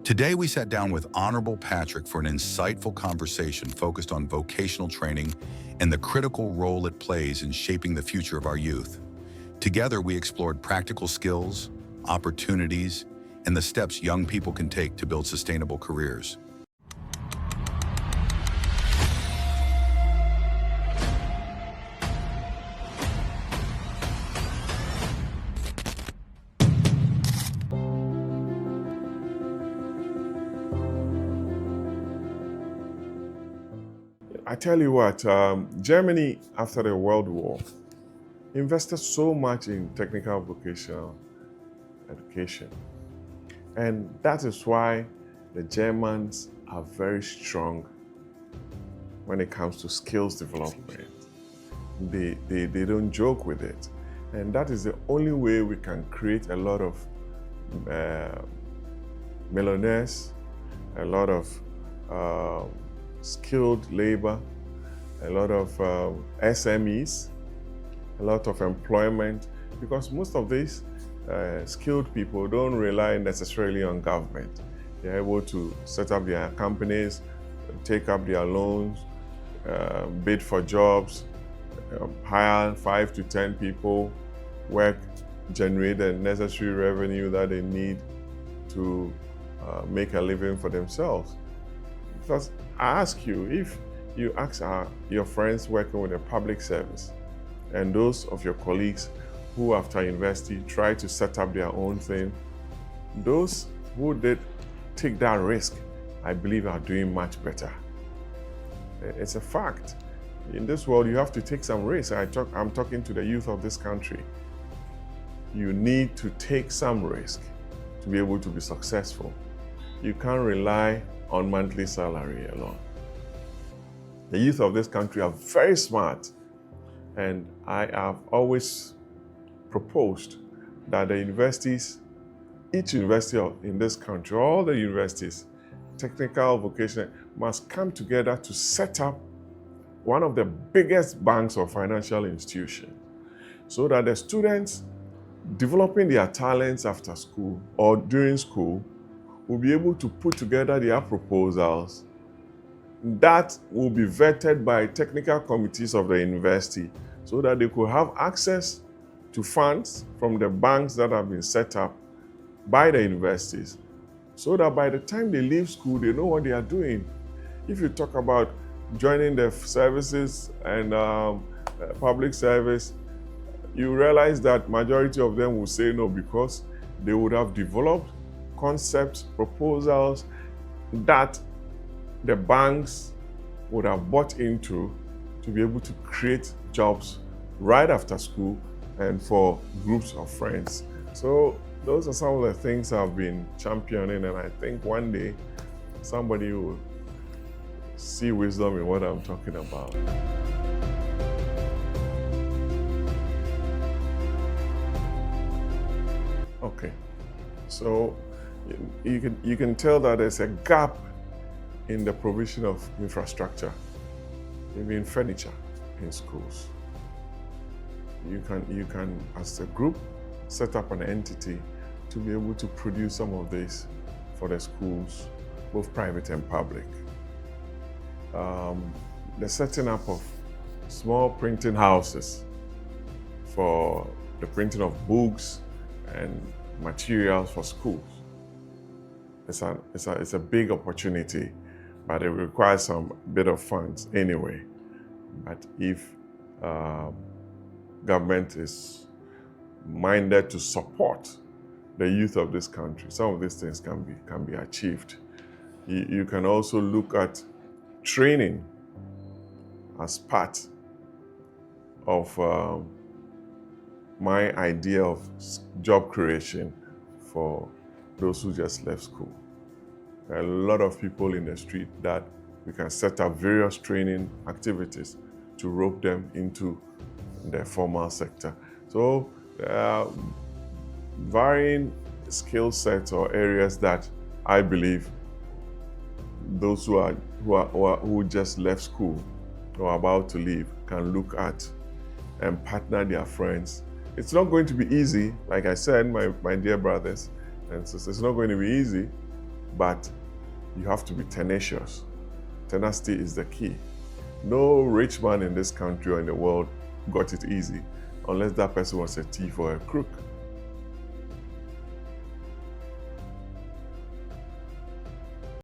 Today, we sat down with Honorable Patrick for an insightful conversation focused on vocational training and the critical role it plays in shaping the future of our youth. Together, we explored practical skills, opportunities, and the steps young people can take to build sustainable careers. I tell you what, Germany, after the World War, invested so much in technical vocational education. And that is why the Germans are very strong when it comes to skills development. They don't joke with it. And that is the only way we can create a lot of millionaires, a lot of skilled labor, a lot of SMEs, a lot of employment, because most of these skilled people don't rely necessarily on government. They're able to set up their companies, take up their loans, bid for jobs, hire 5 to 10 people, work, generate the necessary revenue that they need to make a living for themselves. Because I ask you, if you ask your friends working with a public service and those of your colleagues who after university try to set up their own thing, those who did take that risk, I believe are doing much better. It's a fact. In this world, you have to take some risk. I'm talking to the youth of this country. You need to take some risk to be able to be successful. You can't rely on monthly salary alone. The youth of this country are very smart, and I have always proposed that the universities, each university in this country, all the universities, technical, vocational, must come together to set up one of the biggest banks or financial institutions so that the students developing their talents after school or during school will be able to put together their proposals that will be vetted by technical committees of the university so that they could have access to funds from the banks that have been set up by the universities so that by the time they leave school, they know what they are doing. If you talk about joining the services and public service, you realize that majority of them will say no because they would have developed concepts, proposals that the banks would have bought into to be able to create jobs right after school and for groups of friends. So those are some of the things I've been championing, and I think one day somebody will see wisdom in what I'm talking about. Okay, so you can tell that there's a gap in the provision of infrastructure, even furniture in schools. You can, as a group, set up an entity to be able to produce some of this for the schools, both private and public. The setting up of small printing houses for the printing of books and materials for schools. It's a big opportunity, but it requires some bit of funds anyway. But if government is minded to support the youth of this country, some of these things can be achieved. You can also look at training as part of my idea of job creation for those who just left school. There are a lot of people in the street that we can set up various training activities to rope them into the formal sector. So there are varying skill sets or areas that I believe those who just left school or are about to leave can look at and partner their friends. It's not going to be easy, like I said, my dear brothers and sisters, it's not going to be easy, but you have to be tenacious. Tenacity is the key. No rich man in this country or in the world got it easy, unless that person was a thief or a crook.